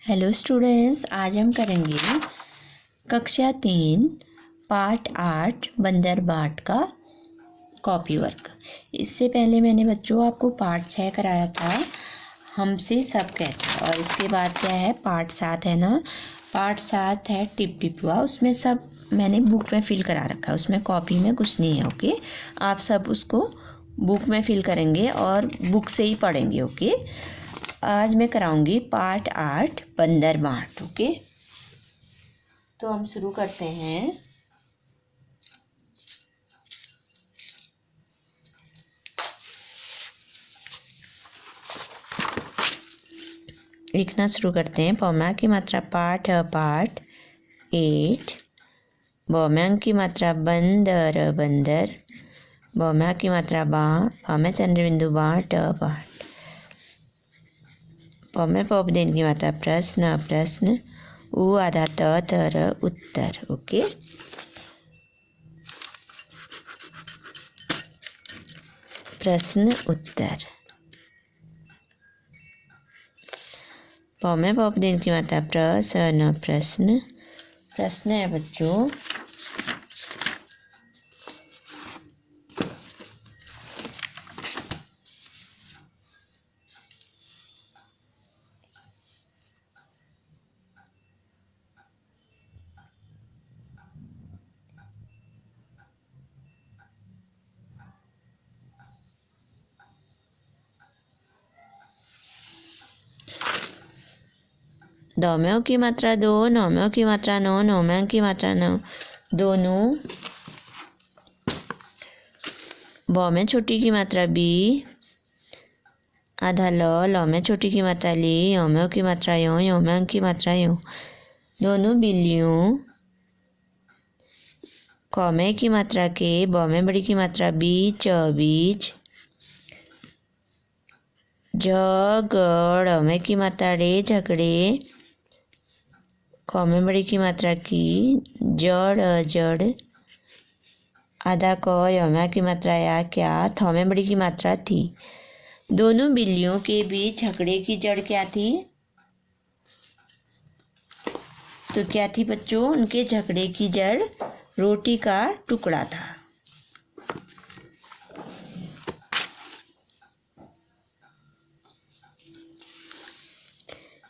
Hello students, आज हम करेंगे कक्षा 3 पार्ट 8 बंदर बाट का कॉपी वर्क। इससे पहले मैंने बच्चों आपको पार्ट 6 कराया था, हमसे सब कहता। और इसके बाद क्या है, पार्ट 7 है ना। पार्ट 7 है टिप टिप हुआ। उसमें सब मैंने बुक में फिल करा रखा है, उसमें कॉपी में कुछ नहीं है। ओके, आप सब उसको बुक में फिल करेंगे और बुक से ही पढ़ेंगे। ओके, आज मैं कराऊंगी पार्ट 8 बंदर बाट। ओके, तो हम शुरू करते हैं। लिखना शुरू करते हैं। पौमा की मात्रा पाठ पाठ 8। बौम्यांग की मात्रा बंदर बंदर। बौम्या की मात्रा बा। पौमे चंद्रबिंदु बाट बाट। पौमे पौपदेन की मात्रा प्रश्न प्रश्न। उ आधा तर उत्तर। ओके, प्रश्न उत्तर। पौमे पौपदेन की मात्रा प्रश्न प्रश्न। प्रश्न है बच्चों, दौम्यों की मात्रा 2, नौम्यों की मात्रा 9, नौम्यों की मात्रा 9 दोनों। बौ में छोटी की मात्रा बी आधा लौ में छोटी की मात्रा ली, यौम्यों की मात्रा यों, यौम्यों की मात्रा यों दोनों बिल्लियों। कौमे की मात्रा के, बौ में बड़ी की मात्रा बीच बीच। झगड़ में की मात्रा रे झगड़े। कौ में बड़ी की मात्रा की, जड़ जड़। आधा क, यौम्या की मात्रा या क्या, थौ में बड़ी की मात्रा थी। दोनों बिल्लियों के बीच झगड़े की जड़ क्या थी? तो क्या थी बच्चों? उनके झगड़े की जड़ रोटी का टुकड़ा था।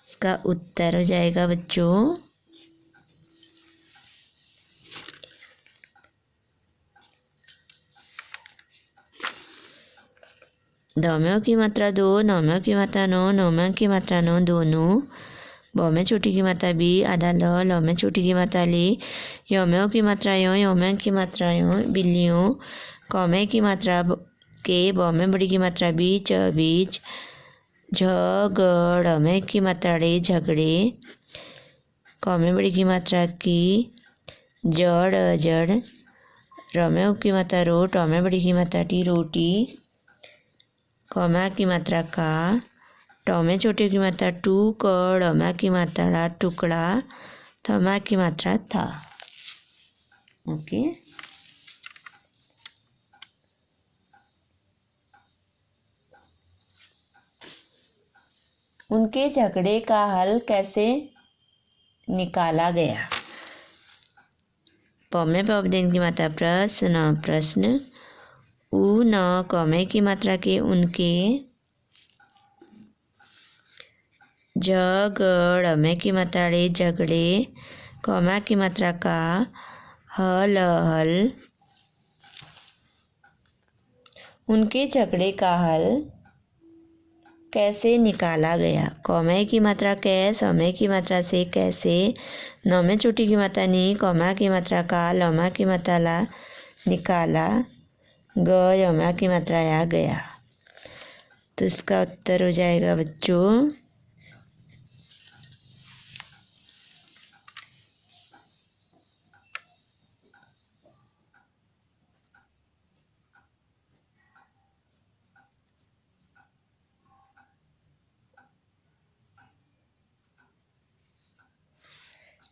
इसका उत्तर हो जाएगा बच्चों दौम्यों की मात्रा 2, नौम्यों की मात्रा 9, नौम्यों की मात्रा 9 दोनों। बौ में छोटी की मात्रा बी आधा लौ में छोटी की मात्रा ली, यौम्यों की मात्रा यों, यौम्यों की मात्रा यों बिल्लियों। कौमे की मात्रा के, बौ में बड़ी की मात्रा बीच बीच। झगड़ में की मात्रा रे झगड़े। कौ में बड़ी की मात्रा की, जड़ जड़। रौम्यों की मात्रा रो, टौ में बड़ी की मात्रा टी रोटी। कौमा की मात्रा का, टौ में छोटे की मात्रा टू कड़, औमा की मात्रा टुकड़ा, थौमा की मात्रा था। ओके, उनके झगड़े का हल कैसे निकाला गया? पौमे पौपदेन की मात्रा प्रश्न प्रश्न। उ न कौमे की मात्रा के उनके। झगड़ में की मात्रा रे झगड़े। कौमा की मात्रा का, हल हल। उनके झगड़े का हल कैसे निकाला गया? कौमे की मात्रा कै, सौमे की मात्रा से कैसे। नौ में छोटी की मात्रा नी, कौमा की मात्रा का, लौमा की मात्रा ला निकाला। ग यौमा की मात्रा या गया। तो इसका उत्तर हो जाएगा बच्चों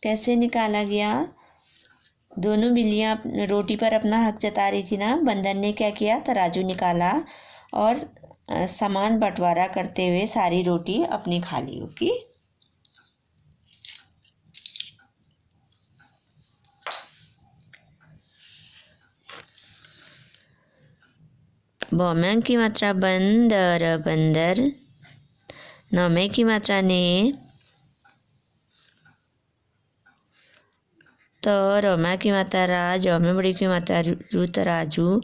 कैसे निकाला गया? दोनों बिल्लियां रोटी पर अपना हक जता रही थी ना। बंदर ने क्या किया, तराजू निकाला और सामान बंटवारा करते हुए सारी रोटी अपनी खा ली। ओके, बौमें की मात्रा बंदर बंदर। नौमे की मात्रा ने। तो रोमा की मात्रा रा। जौ में बड़ी की मात्रा रू तराजू।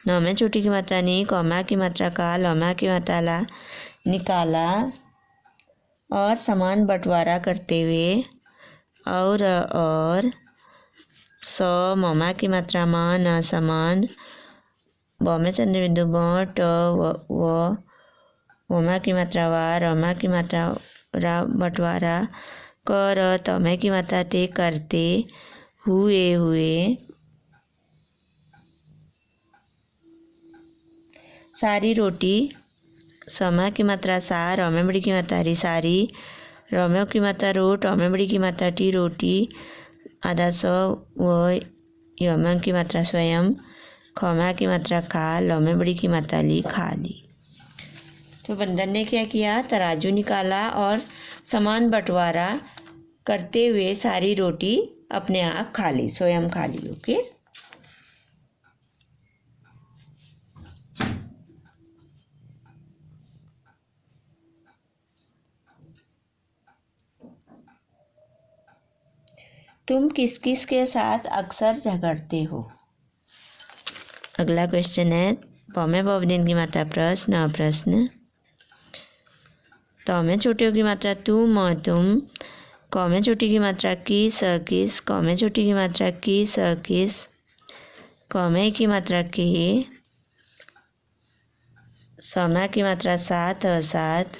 नौ में छोटी की मात्रा नी। कौमा की मात्रा का। लौमा की मात्रा ला। निकाला। और समान बंटवारा करते हुए और सौ मोमा की मात्रा माँ न समान। बौ में चंद्र बिंदु ब ट व मोमा की मात्रा वा। रोमा की मात्रा रा बंटवारा कर। तौमे की मात्रा ते करते हुए हुए। सारी रोटी। समा की मात्रा सा। रौमे बड़ी की मात्रा री सारी। रोम्यो की मात्रा रो। टौमे बड़ी की मात्रा टी रोटी। आधा सौ व यौमा की मात्रा स्वयं। खौमा की मात्रा खा। लौमे बड़ी की मात्रा ली खाली। तो बंदर ने क्या किया, तराजू निकाला और सामान बंटवारा करते हुए सारी रोटी अपने आप खा ली, स्वयं खा ली। ओके। तुम किस किस के साथ अक्सर झगड़ते हो? अगला क्वेश्चन है पौमे बहुवचन की मात्रा प्रश्न प्रश्न। तो में छोटियों की मात्रा तुम और तुम। कौ में छोटी की मात्रा किस किस। कौ में छोटी की मात्रा किस किस। कौ में की मात्रा के। समा की मात्रा सात सात।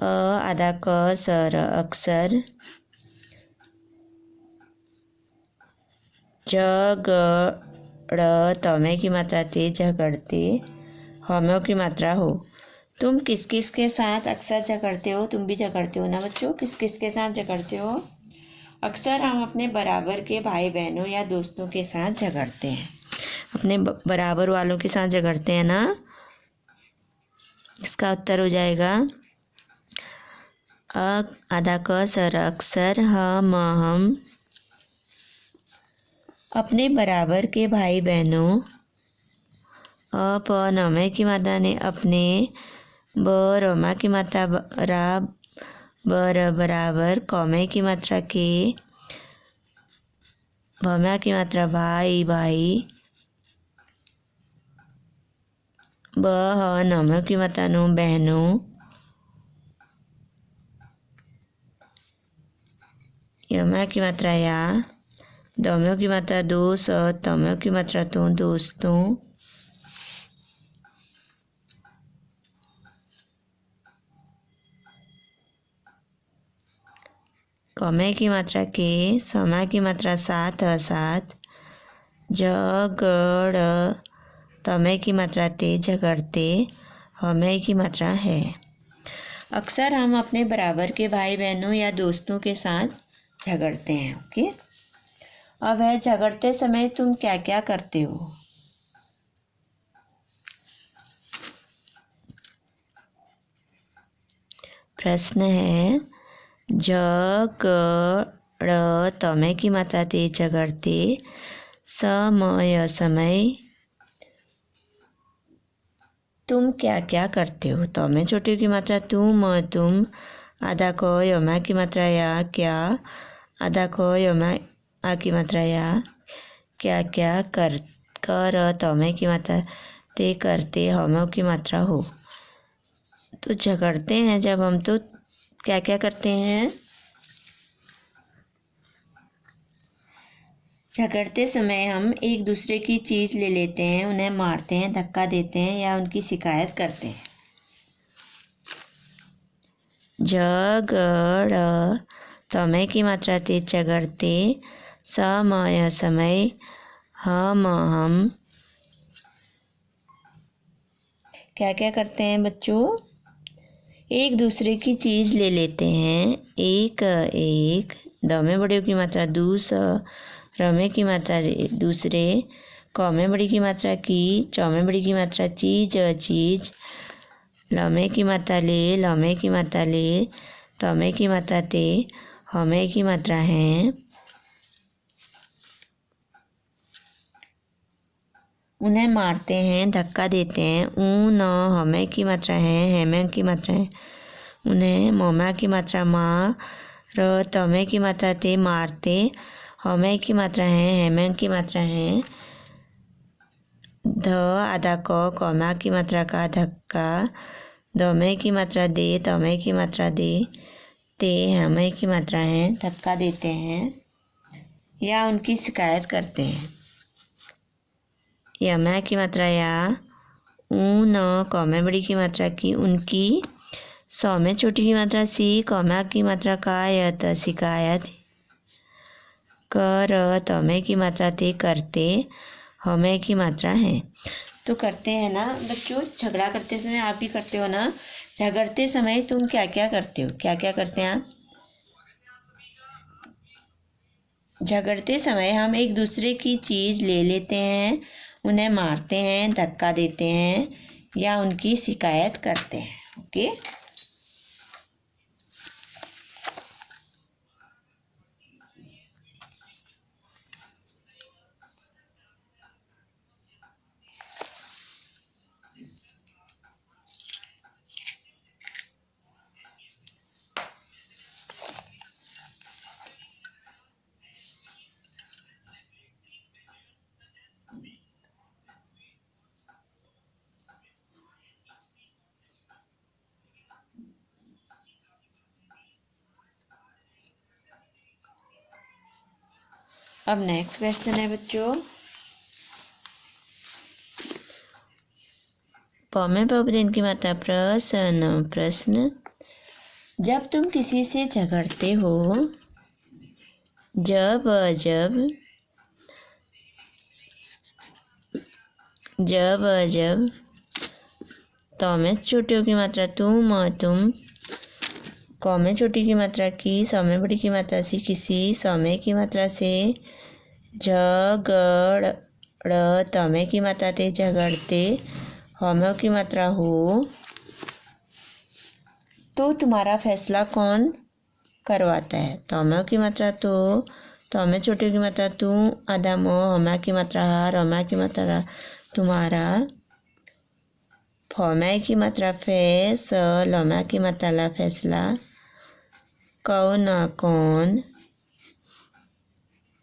आधा क सर अक्सर। झगड़ तौमे की मात्रा ते झगड़ते। हौम्यों की मात्रा हो। तुम किस किस के साथ अक्सर झगड़ते हो? तुम भी झगड़ते हो ना बच्चों? किस किस के साथ झगड़ते हो? अक्सर हम अपने बराबर के भाई बहनों या दोस्तों के साथ झगड़ते हैं। अपने बराबर वालों के साथ झगड़ते हैं ना। इसका उत्तर हो जाएगा आधा क सर अक्सर। हम अपने बराबर के भाई बहनों। प नौमे की मात्रा ने अपने। ब रोमा की मात्रा रा बर बराबर। कौमे की मात्रा के। भौमा की मात्रा भाई भाई। ब ह नौमे की मात्रा नो बहनों। यमा की मात्रा या। दौम्यों की मात्रा दो स। तौम्यों की मात्रा तो दोस्तों। कौमे की मात्रा के। समा की मात्रा सात सात। झगड़ तौमे की मात्रा ते झगड़ते। हौमे की मात्रा है। अक्सर हम अपने बराबर के भाई बहनों या दोस्तों के साथ झगड़ते हैं। ओके। अब है झगड़ते समय तुम क्या क्या करते हो? प्रश्न है झगड़ तौमे की मात्रा ते झगड़ते। समय समय। तुम क्या क्या करते हो? तौमे छोटी की मात्रा तुम आधा को यमा की मात्रा या क्या। आधा को यमा आ की मात्रा या क्या क्या कर तौमे की मात्रा ते करते। हौमों की मात्रा हो। तो झगड़ते हैं जब हम तो क्या क्या करते हैं? झगड़ते समय हम एक दूसरे की चीज़ ले लेते हैं, उन्हें मारते हैं, धक्का देते हैं या उनकी शिकायत करते हैं। झगड़ समय की मात्रा ते झगड़ते। समय समय। हम क्या क्या करते हैं बच्चों? एक दूसरे की चीज़ ले लेते हैं। एक एक। दौमे बड़ियों की मात्रा दूस। रमे की मात्रा दूसरे। कौमे बड़ी की मात्रा की। चौमे बड़ी की मात्रा चीज चीज। लौमे की मात्रा ले। लौमे की मात्रा ले। तौमे की मात्रा ते। हौमे की मात्रा है। उन्हें मारते हैं, धक्का देते हैं। ऊ न हमें की मात्रा है, हेमें की मात्रा है। उन्हें मोमा की मात्रा माँ, र तमे की मात्रा ते, मारते। हमें की मात्रा है, हेमें की मात्रा है। ध आधा क, कौमा की मात्रा का, धक्का। दमे की मात्रा दे, तमे की मात्रा दे। ते हमें की मात्रा है, धक्का देते हैं या उनकी शिकायत करते हैं। यमा की मात्रा या। ऊ न कौमे बड़ी की मात्रा की, उनकी। सौ में छोटी की मात्रा सी, कौमा की मात्रा का, यत शिकायत। कर तमे की मात्रा ते, करते। हमें की मात्रा है। तो करते हैं ना बच्चों, झगड़ा करते समय आप भी करते हो ना। झगड़ते समय तुम क्या क्या करते हो, क्या क्या करते हैं आप? झगड़ते समय हम एक दूसरे की चीज़ ले लेते हैं, उन्हें मारते हैं, धक्का देते हैं या उनकी शिकायत करते हैं। ओके। अब नेक्स्ट क्वेश्चन है बच्चों, प में बहुवचन की मात्रा प्रश्न। प्रश्न, जब तुम किसी से झगड़ते हो, जब जब जब जब। तो में छोटियों की मात्रा तुम, तुम। क में छोटी की मात्रा की, सौ में बड़ी की मात्रा सी, किसी। सौ में की मात्रा से, झगड़। तमे की मात्रा ते, झगड़ते। हमें की मात्रा हो। तो तुम्हारा फैसला कौन करवाता है? तमे की मात्रा तो में छोटी की मात्रा तू, आधा मो, हमा की मात्रा हा, रमा की मात्रा रा, तुम्हारा। फौमा की मात्रा फे, स, लमा की मात्रा ला, फैसला। कौन कौन।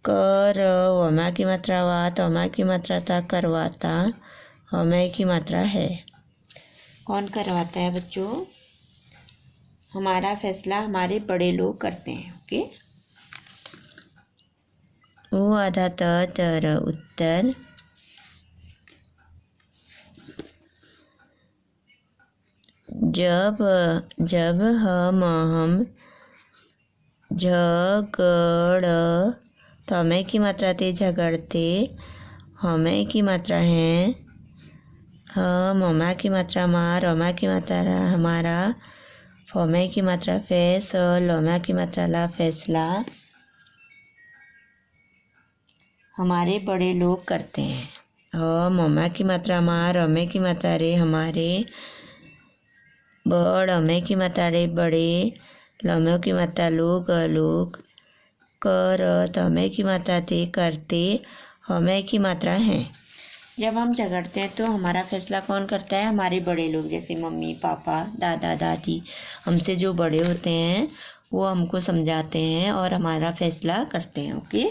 कर वमा की मात्रा वा, तमा की मात्रा ता, करवाता। हमें की मात्रा है। कौन करवाता है बच्चों? हमारा फैसला हमारे बड़े लोग करते हैं। ओके। ओ आधा त, तर उत्तर। जब जब हम झगड़। तमे की मात्रा ते, झगड़ते। हमें की मात्रा है, हम। ममा की मात्रा माँ, रमा की मात्रा रा, हमारा। फमे की मात्रा फे, स, लमा की मात्रा ला, फैसला। हमारे बड़े लोग करते हैं। हम ममा की मात्रा माँ, रमे की मात्रा रे, हमारे। बड़ हमें की मात्रा रे, बड़े। लम्बों की मात्रा लोग, लोग। कर तमे की मात्रा ते, करते। हमें की मात्रा है। जब हम झगड़ते हैं तो हमारा फैसला कौन करता है? हमारे बड़े लोग, जैसे मम्मी पापा, दादा दादी। हमसे जो बड़े होते हैं वो हमको समझाते हैं और हमारा फैसला करते हैं। ओके।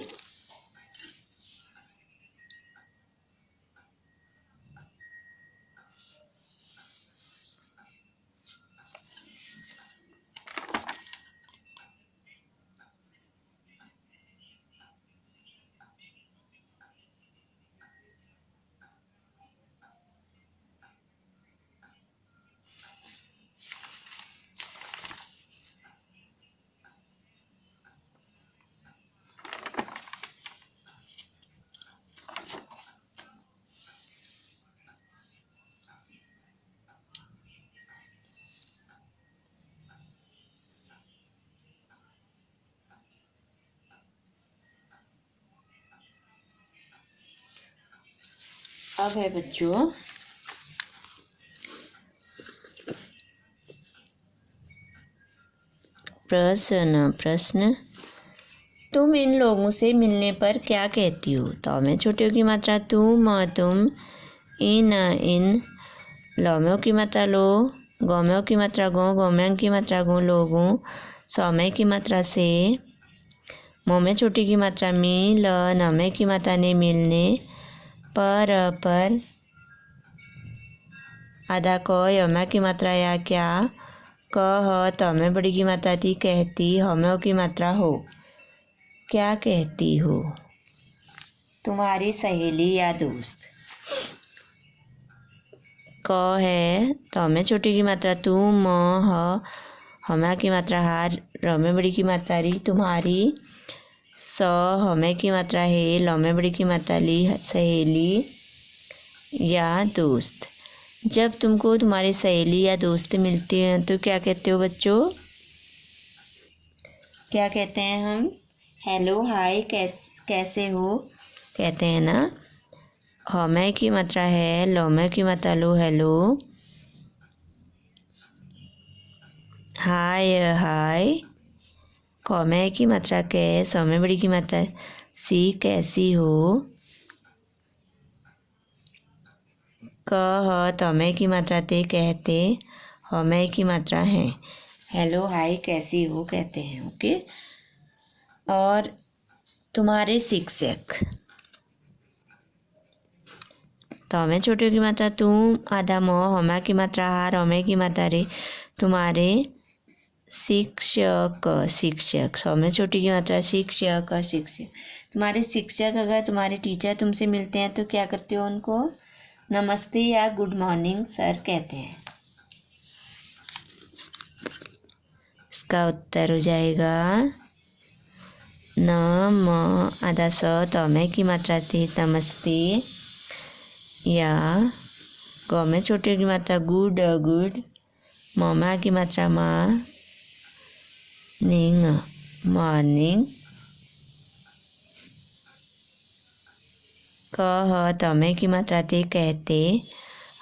अब है बच्चों प्रश्न। तुम इन लोगों से मिलने पर क्या कहती हो? तो में छोटियों की मात्रा तुम, तुम। इन इन, लौम्यों की मात्रा लो, गौम्यों की मात्रा गौ, गौम्यों की मात्रा गो लोगों, सौम्य की मात्रा से, मोमे छोटी की मात्रा मी, ल नमे की मात्रा ने मिलने, पर आधा क यमा की मात्रा या क्या, क ह तमे बड़ी की मात्रा थी कहती, हमें की मात्रा हो, क्या कहती हो, तुम्हारी सहेली या दोस्त। क है तमे छोटी की मात्रा तू, म ह हमें की मात्रा हार, रमे बड़ी की मात्रा री तुम्हारी, स हमें की मात्रा है, लौमे बड़ी की मात्रा ली सहेली या दोस्त। जब तुमको तुम्हारी सहेली या दोस्त मिलती है तो क्या कहते हो बच्चों? क्या कहते हैं हम? हेलो हाय कैसे हो कहते हैं ना। हमें की मात्रा है, लौमे की मात्रा लो हेलो, हाय हाय, कौमे की मात्रा कै, सौमे बड़ी की मात्रा सी कैसी हो, क ह तमे की मात्रा ते कहते, हमें की मात्रा है, हेलो हाय कैसी हो कहते हैं। ओके। और तुम्हारे शिक्षक, तमे छोटे की मात्रा तुम, आधा म, हमा की मात्रा हार, हमें की मात्रा रे, तुम्हारे शिक्षक शिक्षक, सौम्य छोटी की मात्रा शिक्षक शिक्षक। तुम्हारे शिक्षक अगर तुम्हारे टीचर तुमसे मिलते हैं तो क्या करते हो? उनको नमस्ते या गुड मॉर्निंग सर कहते हैं। इसका उत्तर हो जाएगा न म आधा स तमे की मात्रा थी नमस्ते, या ग में छोटे की मात्रा गुड गुड, ममा की मात्रा माँ, निंग मॉर्निंग, क ह तमे की मात्रा थे कहते,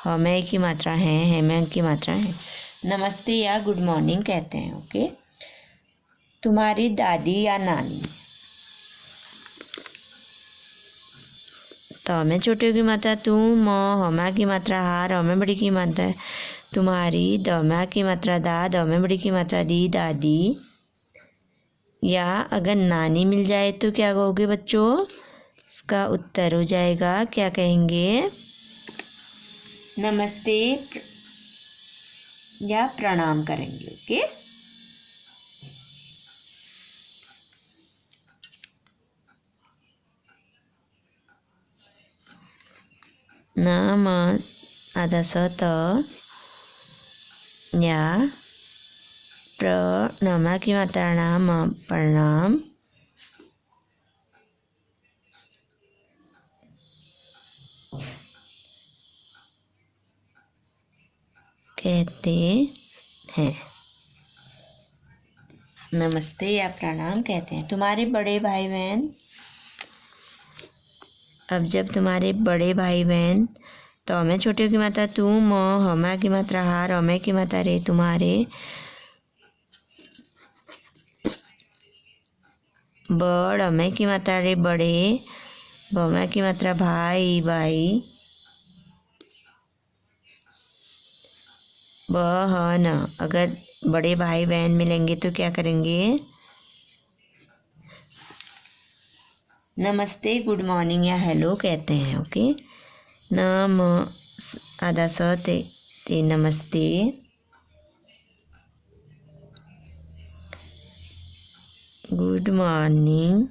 हमें की मात्रा है, हेमें की मात्रा है, नमस्ते या गुड मॉर्निंग कहते हैं। ओके। तुम्हारी दादी या नानी, तमे छोटे की मात्रा तुम, म हमा की मात्रा हार, हमें बड़ी की मात्रा है तुम्हारी, दमा की मात्रा दा, दमे बड़ी की मात्रा दी दादी, या अगर नानी मिल जाए तो क्या कहोगे बच्चों? इसका उत्तर हो जाएगा, क्या कहेंगे? नमस्ते या प्रणाम करेंगे। ओके। नाम आधा स त, या प्रणमा की मात्रा नाम प्रणाम, कहते हैं, नमस्ते या प्रणाम कहते हैं। तुम्हारे बड़े भाई बहन, अब जब तुम्हारे बड़े भाई बहन, तो हमें छोटे की मात्रा तुम, हमा की मात्रा हार, हमें की मात्रा रे तुम्हारे, बड़ हमें की मात्रा रे बड़े, बमा की मात्रा भाई भाई, ब ह न, अगर बड़े भाई बहन मिलेंगे तो क्या करेंगे? नमस्ते गुड मॉर्निंग या हेलो कहते हैं। ओके। नम आधा स ते नमस्ते, गुड मॉर्निंग,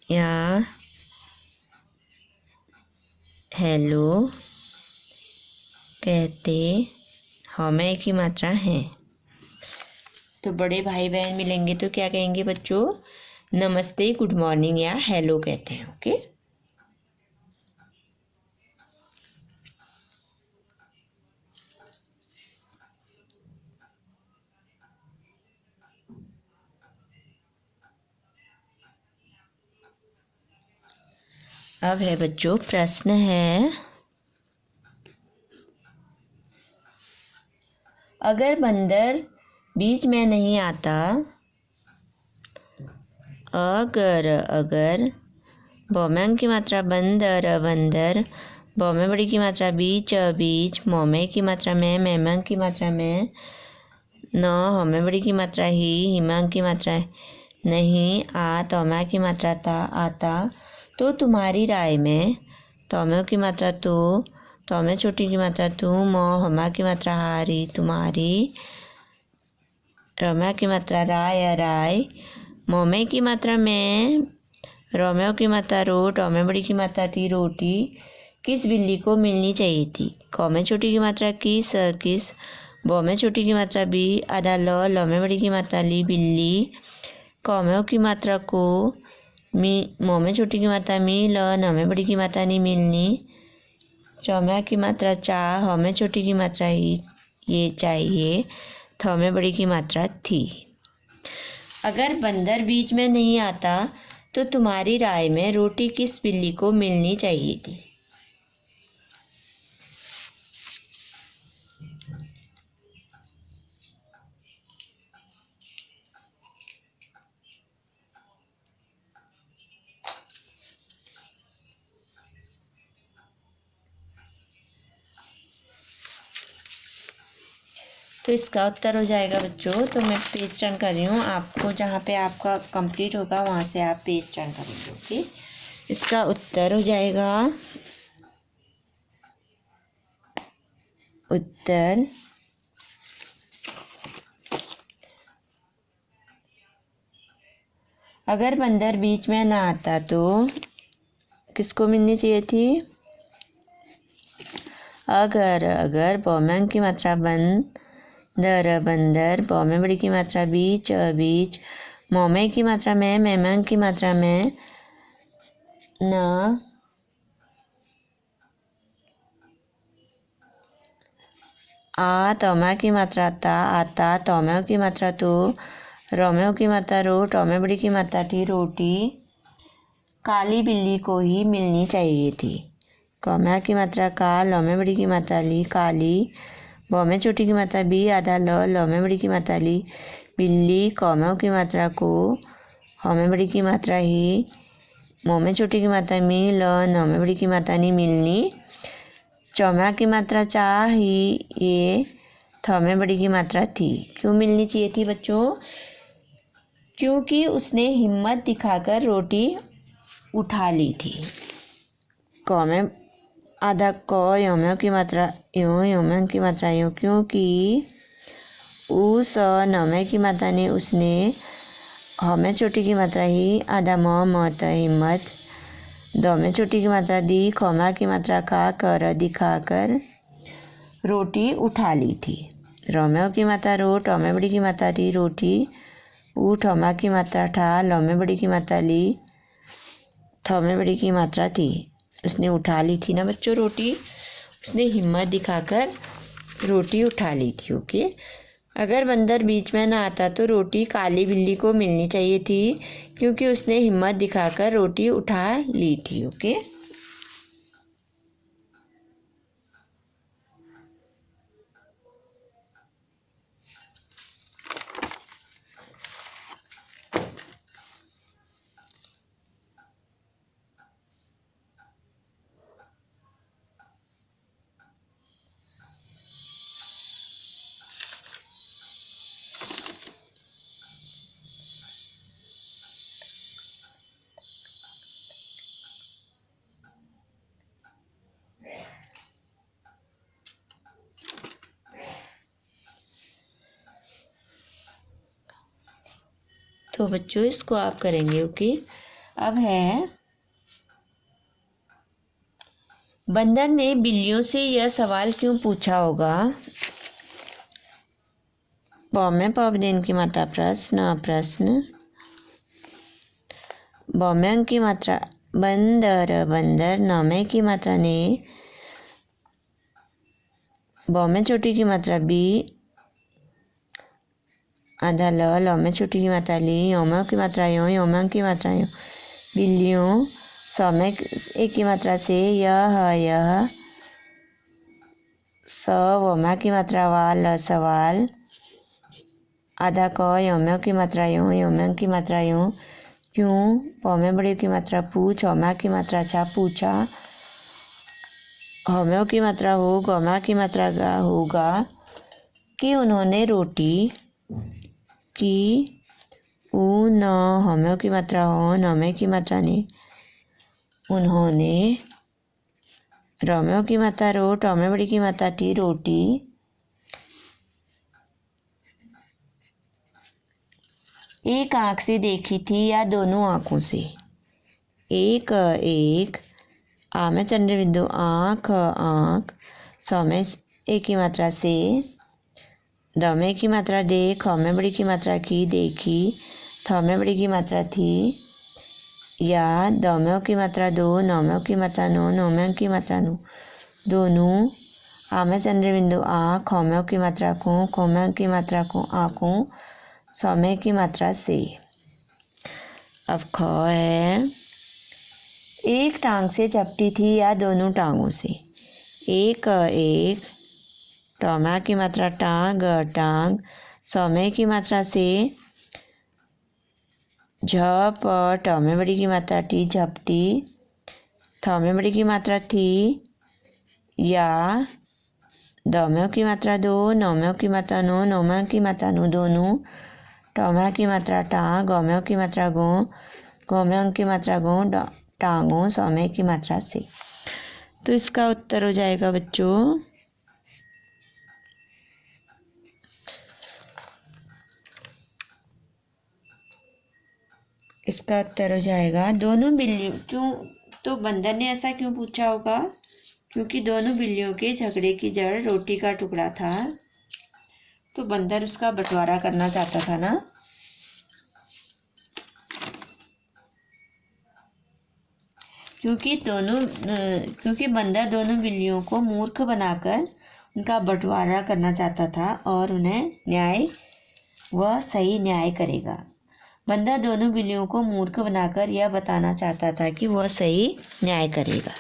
या हेलो कहते, हमें की मात्रा है। तो बड़े भाई बहन मिलेंगे तो क्या कहेंगे बच्चों? नमस्ते गुड मॉर्निंग या हेलो कहते हैं। ओके। अब है बच्चों प्रश्न है, अगर बंदर बीच में नहीं आता, अगर ब में अंग की मात्रा बंदर बंदर, ब में बड़ी की मात्रा बीच बीच, म में की मात्रा में अंग की मात्रा में, न ह में बड़ी की मात्रा ही में अंग की मात्रा नहीं, आ तो में की मात्रा ता आता। तो तुम्हारी राय में तो में की मात्रा तो में छोटी की मात्रा तू, म हमा की मात्रा हारी तुम्हारी, रमा की मात्रा राय राय, मोमे की मात्रा में, रोमियो की मात्रा रोट, में बड़ी की मात्रा टी रोटी किस बिल्ली को मिलनी चाहिए थी। क में छोटी की मात्रा किस किस, ब में छोटी की मात्रा बी, आधा ल में बड़ी की मात्रा ली बिल्ली, क में की मात्रा को, मी म में छोटी की मात्रा मी, ल न में बड़ी की मात्रा नहीं मिलनी, च में की मात्रा चा, ह में छोटी की मात्रा ही ये चाहिए, थ में बड़ी की मात्रा थी। अगर बंदर बीच में नहीं आता तो तुम्हारी राय में रोटी किस बिल्ली को मिलनी चाहिए थी। तो इसका उत्तर हो जाएगा बच्चों, तो मैं पेज टर्न कर रही हूँ, आपको जहाँ पे आपका कंप्लीट होगा वहाँ से आप पेज टर्न करेंगे। ओके, इसका उत्तर हो जाएगा, उत्तर अगर बंदर बीच में ना आता तो किसको मिलनी चाहिए थी। अगर ब में अंग की मात्रा बंदर बंदर, ब में बड़ी की मात्रा बीच बीच, म में की मात्रा में अंग की मात्रा में, न आ तमा की मात्रा ता आता, तोम्यो की मात्रा तो, रोम्यो की मात्रा रो, टोमे बड़ी की मात्रा टी रोटी काली बिल्ली को ही मिलनी चाहिए थी। कौम्या की मात्रा का, लो में बड़ी की मात्रा ली काली, ब में छोटी की मात्रा बी, आधा लो में बड़ी की मात्रा ली बिल्ली, कौम्यों की मात्रा को, ह में बड़ी की मात्रा ही, म में छोटी की मात्रा मी, ल न में बड़ी की मात्रा नहीं मिलनी, चौम्या की मात्रा चा ही ये, थ में बड़ी की मात्रा थी। क्यों मिलनी चाहिए थी बच्चों, क्योंकि उसने हिम्मत दिखाकर रोटी उठा ली थी। क में आधा क, योम्यों की मात्रा यूँ, योम्यों की मात्रा यूँ, क्योंकि उस न में की मात्रा ने उसने, ह में छोटी की मात्रा ही, आधा म त हिम्मत, द में छोटी की मात्रा दी, खौमा की मात्रा का कर दिखाकर रोटी उठा ली थी। रोम्यो की मात्रा रो, ट में बड़ी की मात्रा री रोटी, ऊ ठमा की मात्रा ठा, ल में बड़ी की मात्रा ली, थ में बड़ी की मात्रा थी। उसने उठा ली थी ना बच्चों रोटी, उसने हिम्मत दिखाकर रोटी उठा ली थी। ओके, अगर बंदर बीच में ना आता तो रोटी काली बिल्ली को मिलनी चाहिए थी, क्योंकि उसने हिम्मत दिखाकर रोटी उठा ली थी। ओके, तो बच्चों इसको आप करेंगे। ओके, अब है, बंदर ने बिल्लियों से यह सवाल क्यों पूछा होगा। ब में पवदेन की मात्रा प्रश्न प्रश्न, ब में अंग की मात्रा बंदर बंदर, न में की मात्रा ने, ब में छोटी की मात्रा बी, आधा ल में छोटी की मात्रा ली, योमों की मात्रा यों, योमों की मात्रा यों बिल्लियों, स में एक की मात्रा से यह, स वमा की मात्रा वाल सवाल, आधा क, योम्यों की मात्रा यों, योमों की मात्रा यों क्यों, प में बड़े की मात्रा पू, छ में की मात्रा छा, पूछा। ह में की मात्रा हो, ग में की मात्रा गा, होगा। कि उन्होंने रोटी की। उ न, ह में की मात्रा हो, न में की मात्रा ने, उन्होंने। र में की मात्रा रो, ट में बड़ी की मात्रा टी, रोटी। एक आंख से देखी थी या दोनों आंखों से। एक एक, आ में चंद्र बिंदु आंख आंख, स में एक की मात्रा से, द में की मात्रा दे, ख में बड़ी की मात्रा की, देखी। थ में बड़ी की मात्रा थी, या। द में की मात्रा दो, न में की मात्रा नो, न में की मात्रा नो, दोनों। आ में चंद्र बिंदु आ, ख में की मात्रा को, ख में की मात्रा को, आंखों। स में की मात्रा से। अब ख है, एक टांग से चपटी थी या दोनों टांगों से। एक एक, ट में की मात्रा टांग टांग, स में की मात्रा से, झप, ट में बड़ी की मात्रा टी, झपटी। थ में बड़ी की मात्रा थी, या। द में की मात्रा दो, न में की मात्रा नो, न में की मात्रा नो, दोनों। ट में की मात्रा टा, ग में की मात्रा गो, ग में की मात्रा गो, टांगों। स में की मात्रा से। तो इसका उत्तर हो जाएगा बच्चों, इसका उत्तर हो जाएगा दोनों बिल्लियों। क्यों, तो बंदर ने ऐसा क्यों पूछा होगा? क्योंकि दोनों बिल्लियों के झगड़े की जड़ रोटी का टुकड़ा था, तो बंदर उसका बंटवारा करना चाहता था ना। क्योंकि बंदर दोनों बिल्लियों को मूर्ख बनाकर उनका बंटवारा करना चाहता था और उन्हें वह सही न्याय करेगा। बंदर दोनों बिल्लियों को मूर्ख बनाकर यह बताना चाहता था कि वह सही न्याय करेगा।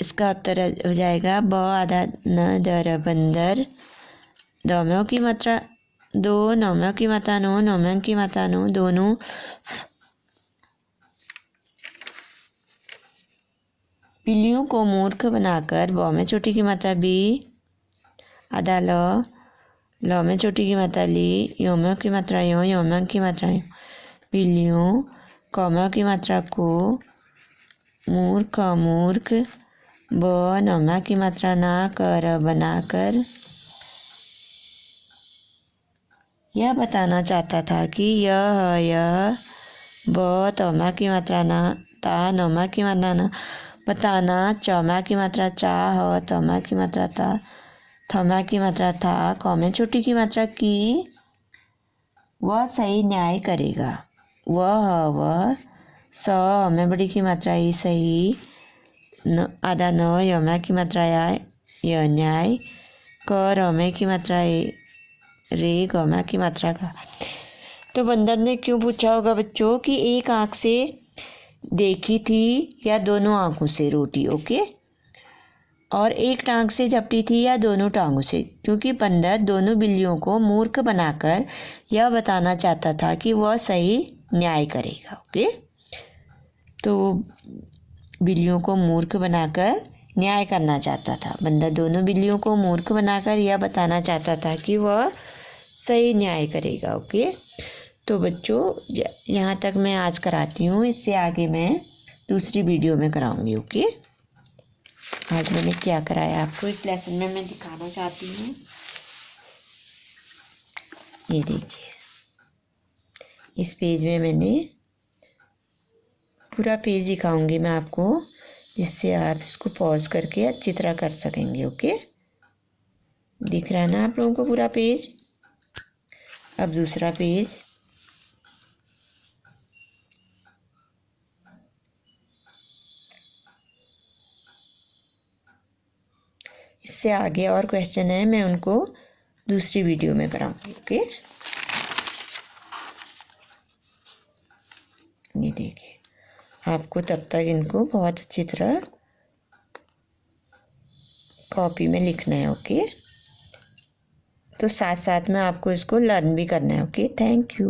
इसका उत्तर हो जाएगा ब आधा न दर बंदर। द में की मात्रा दो, न में की मात्रा नो, न में की मात्रा नो, दोनों। बिल्लियों को मूर्ख बनाकर, ब में छोटी की मात्रा बी, आधा ल में छोटी की मात्रा ली, यो में की मात्रा यो में की मात्रा यो। बिल्लियों, क में की मात्रा को, मूर्ख मूर्ख, ब न में की मात्रा ना, कर बनाकर यह बताना चाहता था कि यह, ब तमा की मात्रा ना, ता नमा की मात्रा ना, बताना। चौमा की मात्रा चा, ह तमा की मात्रा था, थमा की मात्रा था, क में छोटी की मात्रा की, वह सही न्याय करेगा। वह, स में बड़ी की मात्रा ही सही, आधा न, यमा की मात्रा या न्याय, क रमे की मात्रा रे, गमा की मात्रा का। तो बंदर ने क्यों पूछा होगा बच्चों कि एक आंख से देखी थी या दोनों आंखों से रोटी, ओके। और एक टांग से झपटी थी या दोनों टांगों से, क्योंकि बंदर दोनों बिल्लियों को मूर्ख बनाकर यह बताना चाहता था कि वह सही न्याय करेगा, ओके। तो बिल्लियों को मूर्ख बनाकर न्याय करना चाहता था। बंदर दोनों बिल्लियों को मूर्ख बनाकर यह बताना चाहता था कि वह सही न्याय करेगा, ओके। तो बच्चों यहाँ तक मैं आज कराती हूँ, इससे आगे मैं दूसरी वीडियो में कराऊंगी, ओके। आज मैंने क्या कराया आपको इस लेसन में मैं दिखाना चाहती हूँ। ये देखिए, इस पेज में मैंने पूरा पेज दिखाऊंगी मैं आपको, जिससे आप इसको पॉज करके अच्छी तरह कर सकेंगे, ओके। दिख रहा है ना आप लोगों को पूरा पेज? अब दूसरा पेज, इससे आगे और क्वेश्चन है, मैं उनको दूसरी वीडियो में कराऊंगी, ओके। ये देखिए, आपको तब तक इनको बहुत अच्छी तरह कॉपी में लिखना है, ओके। तो साथ साथ में आपको इसको लर्न भी करना है। Okay, thank you.